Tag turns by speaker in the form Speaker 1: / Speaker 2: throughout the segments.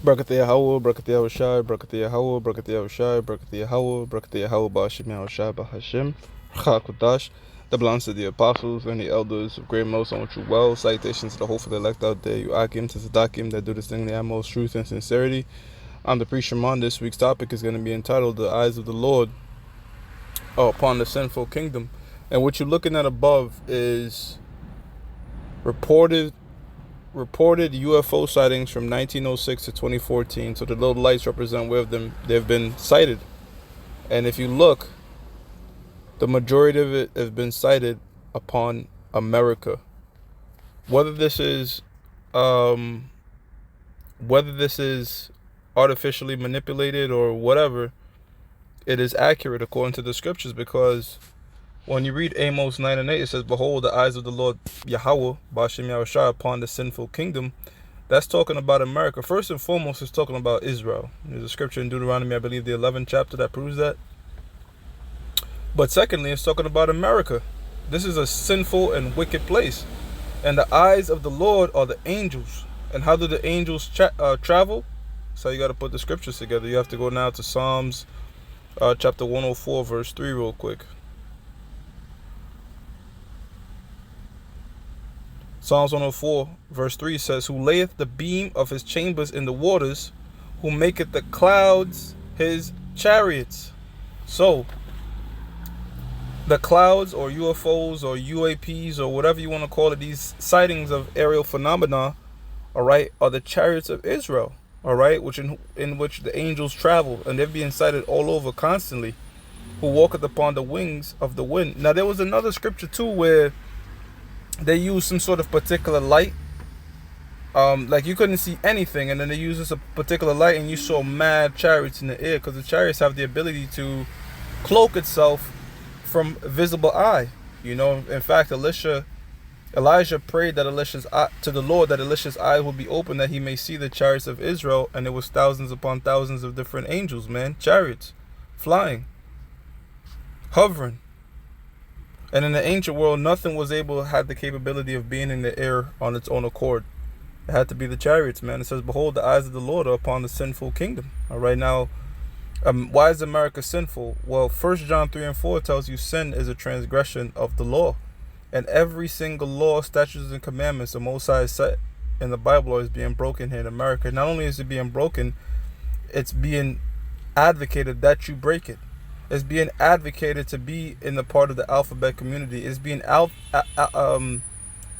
Speaker 1: Brakatha Yahweh, Brakatha Yahushai, Brakatha Yahweh, Brakatha Yahushai, Brakatha Yahweh, Brakatha Yahweh, Ba'ashem Yahushai, Ba'ashem, Chakwadash, that belongs to the apostles and the elders of great most on which you well. Salutations to the whole for the elect out there, you Akim, to Sadakim, that do this thing in the utmost truth and sincerity. I'm the preacher on. This week's topic is going to be entitled The Eyes of the Lord Upon the Sinful Kingdom. And what you're looking at above is reported UFO sightings from 1906 to 2014. So the little lights represent where they've been sighted. And if you look, the majority of it has been sighted upon America. Whether this is artificially manipulated or whatever, it is accurate according to the scriptures, because when you read Amos 9 and 8, it says, "Behold, the eyes of the Lord Yahweh, Ba'ashem Yahushai, upon the sinful kingdom." That's talking about America. First and foremost, it's talking about Israel. There's a scripture in Deuteronomy, I believe the 11th chapter, that proves that. But secondly, it's talking about America. This is a sinful and wicked place. And the eyes of the Lord are the angels. And how do the angels travel? So you got to put the scriptures together. You have to go now to Psalms chapter 104, verse 3 real quick. Psalms 104, verse 3 says, "Who layeth the beam of his chambers in the waters, who maketh the clouds his chariots." So, the clouds or UFOs or UAPs or whatever you want to call it, these sightings of aerial phenomena, all right, are the chariots of Israel, all right, which in which the angels travel, and they're being sighted all over constantly, who walketh upon the wings of the wind. Now, there was another scripture too where they used some sort of particular light, like you couldn't see anything, and then they used this a particular light, and you saw mad chariots in the air, because the chariots have the ability to cloak itself from visible eye. You know, in fact, Elijah prayed that to the Lord that Elisha's eyes would be open, that he may see the chariots of Israel, and there was thousands upon thousands of different angels, man, chariots, flying, hovering. And in the ancient world, nothing had the capability of being in the air on its own accord. It had to be the chariots, man. It says, "Behold, the eyes of the Lord are upon the sinful kingdom." All right, now, why is America sinful? Well, 1 John 3 and 4 tells you sin is a transgression of the law. And every single law, statutes, and commandments the Most High set in the Bible is being broken here in America. Not only is it being broken, it's being advocated that you break it. It's being advocated to be in the part of the alphabet community. It's being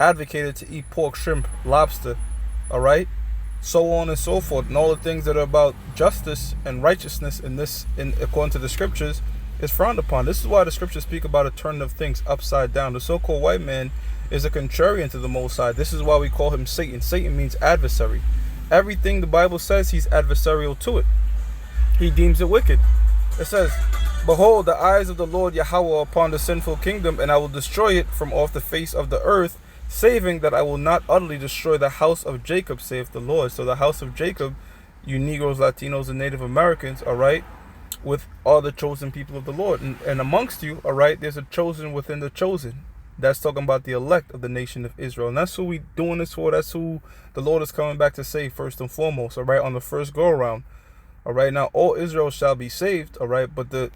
Speaker 1: advocated to eat pork, shrimp, lobster, all right, so on and so forth, and all the things that are about justice and righteousness according to the scriptures is frowned upon. This is why the scriptures speak about a turning of things upside down. The so-called white man is a contrarian to the Most High. This is why we call him Satan. Satan means adversary. Everything the Bible says, he's adversarial to it. He deems it wicked. It says, "Behold, the eyes of the Lord Yahweh upon the sinful kingdom, and I will destroy it from off the face of the earth, saving that I will not utterly destroy the house of Jacob, saith the Lord." So the house of Jacob, you Negroes, Latinos, and Native Americans, all right, with all the chosen people of the Lord. And amongst you, all right, there's a chosen within the chosen. That's talking about the elect of the nation of Israel. And that's who we doing this for. That's who the Lord is coming back to save first and foremost, all right, on the first go around. All right, now all Israel shall be saved, all right, but the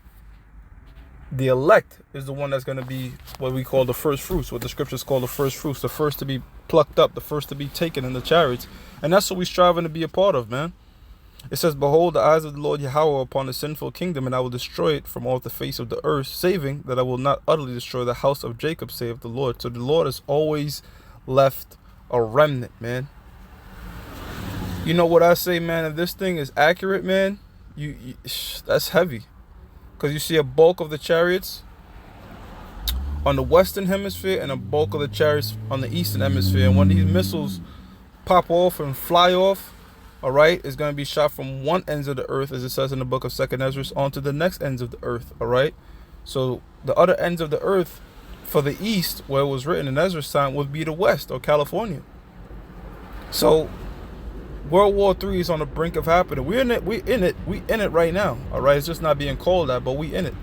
Speaker 1: elect is the one that's going to be what we call the first fruits, what the scriptures call the first fruits, the first to be plucked up, the first to be taken in the chariots. And that's what we're striving to be a part of, man. It says, "Behold, the eyes of the Lord Yahweh upon the sinful kingdom, and I will destroy it from off the face of the earth, saving that I will not utterly destroy the house of Jacob, saith the Lord." So the Lord has always left a remnant, man. You know what I say, man? If this thing is accurate, man, that's heavy. Because you see a bulk of the chariots on the western hemisphere and a bulk of the chariots on the eastern hemisphere. And when these missiles pop off and fly off, all right, it's going to be shot from one end of the earth, as it says in the book of 2nd Ezra, onto the next ends of the earth, all right? So the other ends of the earth for the east, where it was written in Ezra's time, would be the west or California. So World War III is on the brink of happening. We in it right now. All right, it's just not being called that, but we in it.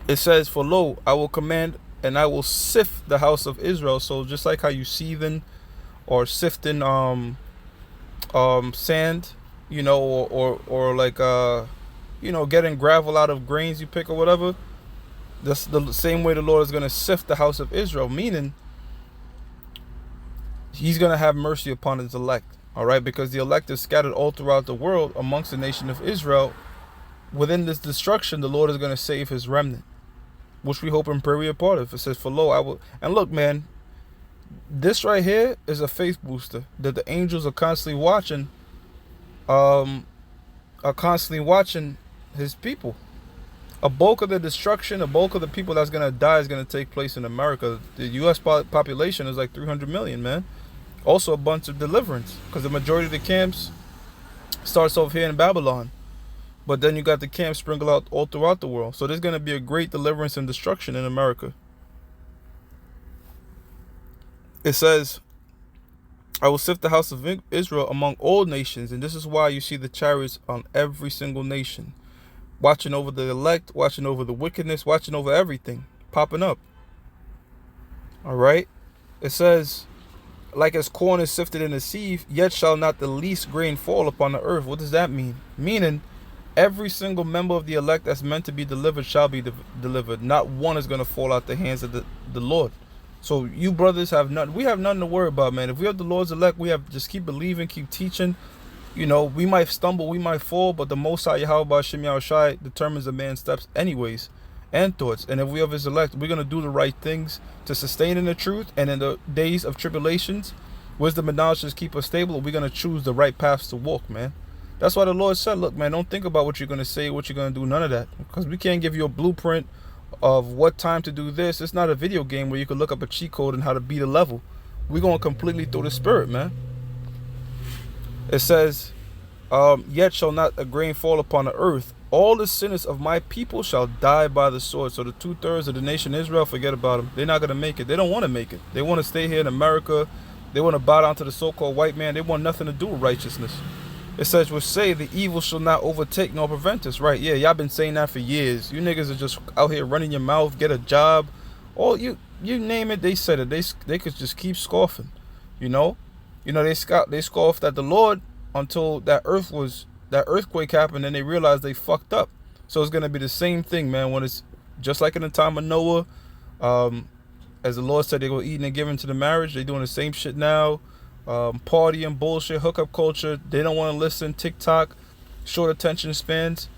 Speaker 1: It says, "For lo, I will command and I will sift the house of Israel." So just like how you seething or sifting sand, or like getting gravel out of grains you pick or whatever. That's the same way the Lord is gonna sift the house of Israel, meaning He's gonna have mercy upon His elect. All right, because the elect is scattered all throughout the world amongst the nation of Israel. Within this destruction, the Lord is gonna save His remnant, which we hope and pray we are part of. It says, "For lo, I will." And look, man, this right here is a faith booster that the angels are constantly watching. Are constantly watching His people. A bulk of the destruction, a bulk of the people that's gonna die is gonna take place in America. The U.S. population is like 300 million, man. Also a bunch of deliverance, because the majority of the camps starts off here in Babylon, but then you got the camps sprinkled out all throughout the world. So there's gonna be a great deliverance and destruction in America. It says, "I will sift the house of Israel among all nations," and this is why you see the chariots on every single nation, watching over the elect, watching over the wickedness, watching over everything popping up. All right. It says, "Like as corn is sifted in the sieve, yet shall not the least grain fall upon the earth." What does that mean? Meaning, every single member of the elect that's meant to be delivered shall be delivered. Not one is going to fall out the hands of the Lord. So you brothers have nothing. We have nothing to worry about, man. If we have the Lord's elect, we have just keep believing, keep teaching. We might stumble, we might fall, but the Most High Yahweh Shem Yahushai determines a man's steps anyways and thoughts. And if we have His elect, we're going to do the right things to sustain in the truth. And in the days of tribulations, wisdom and knowledge just keep us stable. We're going to choose the right paths to walk, man. That's why the Lord said, look, man, don't think about what you're going to say, what you're going to do, none of that. Because we can't give you a blueprint of what time to do this. It's not a video game where you can look up a cheat code and how to beat a level. We're going completely through the Spirit, man. It says, "Yet shall not a grain fall upon the earth. All the sinners of my people shall die by the sword." So the 2/3 of the nation Israel, forget about them. They're not going to make it. They don't want to make it. They want to stay here in America. They want to bow down to the so-called white man. They want nothing to do with righteousness. It says, "Which say the evil shall not overtake nor prevent us." Right? Yeah, y'all been saying that for years. You niggas are just out here running your mouth, get a job. All you name it, they said it. They could just keep scoffing. They scoffed at the Lord until that earthquake happened, and they realized they fucked up. So it's gonna be the same thing, man. When it's just like in the time of Noah, as the Lord said, they go eating and giving to the marriage. They doing the same shit now. Partying, bullshit, hookup culture. They don't want to listen. TikTok, short attention spans.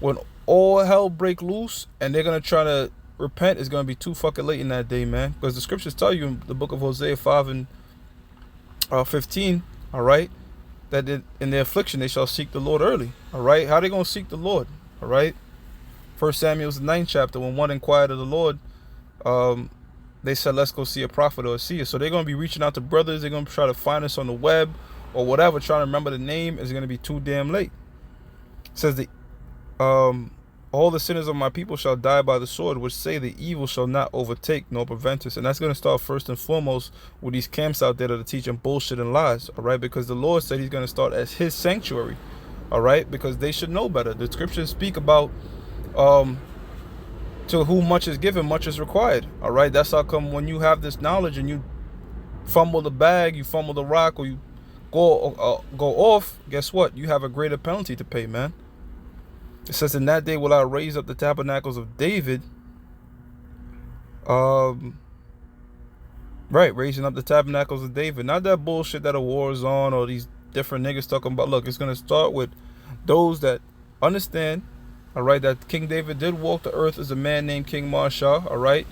Speaker 1: When all hell break loose and they're gonna try to repent, it's gonna be too fucking late in that day, man. Because the scriptures tell you in the book of Hosea 5 and 15, all right, that in their affliction they shall seek the Lord early. All right, how they gonna seek the Lord? All right, 1 Samuel's the 9th chapter. When one inquired of the Lord, they said, "Let's go see a prophet or a seer." So they're gonna be reaching out to brothers. They're gonna try to find us on the web or whatever, trying to remember the name. Is gonna be too damn late. It says all the sinners of my people shall die by the sword, which say the evil shall not overtake nor prevent us. And that's going to start first and foremost with these camps out there that are teaching bullshit and lies, all right? Because the Lord said He's going to start as His sanctuary, all right? Because they should know better. The scriptures speak about to whom much is given, much is required, all right? That's how come when you have this knowledge and you fumble the bag, you fumble the rock, or you go off, guess what? You have a greater penalty to pay, man. It says, "In that day will I raise up the tabernacles of David." Raising up the tabernacles of David. Not that bullshit that a war is on or these different niggas talking about. Look, it's going to start with those that understand, all right, that King David did walk the earth as a man named King Marshall, all right,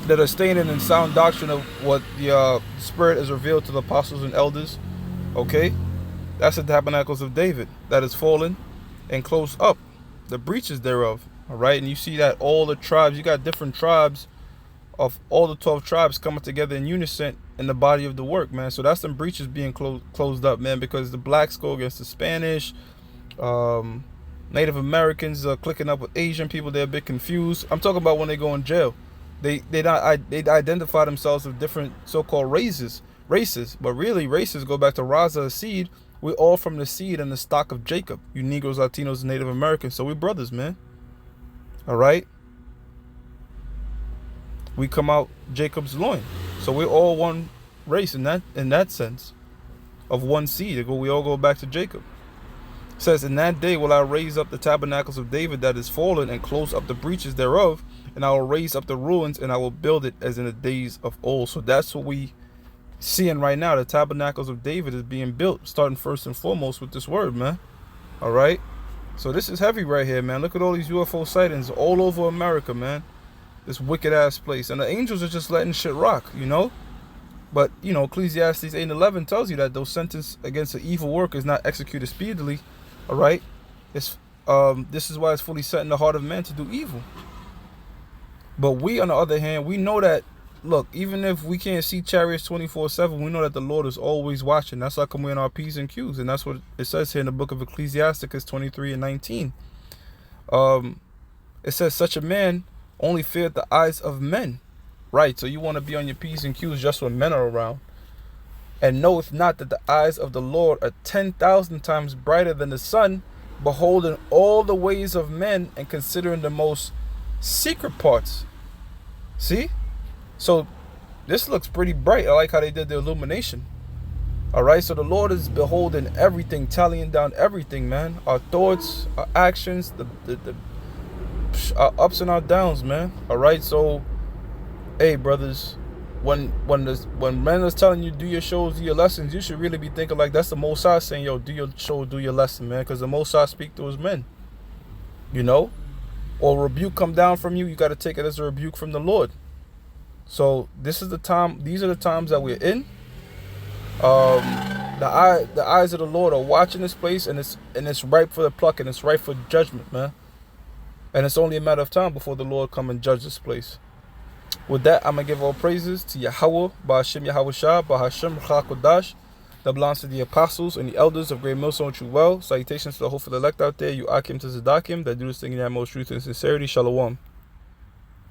Speaker 1: that are staying in sound doctrine of what the Spirit has revealed to the apostles and elders, okay? That's the tabernacles of David that is fallen and close up, the breaches thereof, all right? And you see that all the tribes, you got different tribes of all the 12 tribes coming together in unison in the body of the work, man. So that's them breaches being closed up, man, because the blacks go against the Spanish, Native Americans are clicking up with Asian people. They're a bit confused. I'm talking about when they go in jail. They identify themselves with different so-called races, but really races go back to Raza, a seed. We're all from the seed and the stock of Jacob. You Negroes, Latinos, and Native Americans. So we're brothers, man. All right? We come out Jacob's loin. So we're all one race in that sense. of one seed. We all go back to Jacob. It says, in that day will I raise up the tabernacles of David that is fallen, and close up the breaches thereof, and I will raise up the ruins, and I will build it as in the days of old. So that's what we seeing right now. The tabernacles of David is being built, starting first and foremost with this word, man. All right. So this is heavy right here, man. Look at all these UFO sightings all over America, man. This wicked ass place. And the angels are just letting shit rock, you know. But, you know, Ecclesiastes 8:11 tells you that those sentence against an evil work is not executed speedily. All right. This is why it's fully set in the heart of man to do evil. But we, on the other hand, we know that, look, even if we can't see chariots 24/7, we know that the Lord is always watching. That's how come we're in our P's and Q's. And that's what it says here in the book of Ecclesiasticus 23:19. It says, such a man only feareth the eyes of men. Right, so you want to be on your P's and Q's just when men are around. And knoweth not that the eyes of the Lord are 10,000 times brighter than the sun, beholding all the ways of men and considering the most secret parts. See? So this looks pretty bright. I like how they did the illumination. All right, so the Lord is beholding everything, tallying down everything, man. Our thoughts, our actions, our ups and our downs, man. All right, so hey, brothers, when men is telling you do your shows, do your lessons, you should really be thinking like that's the Most High saying, yo, do your show, do your lesson, man, because the Most High speak to his men, you know. Or rebuke come down from you, you got to take it as a rebuke from the Lord. So this is the time. These are the times that we're in. The eyes of the Lord are watching this place, and it's ripe for the plucking. It's ripe for judgment, man. And it's only a matter of time before the Lord come and judge this place. With that, I'm going to give all praises to Yahweh, Ba'Hashem Yahweh Shah, Ba'Hashem Kodash, that belongs to the apostles and the elders of Great Millstone True Well. Salutations to the hopeful elect out there, you Akim to Zadakim, that do this thing in that most truth and sincerity. Shalom.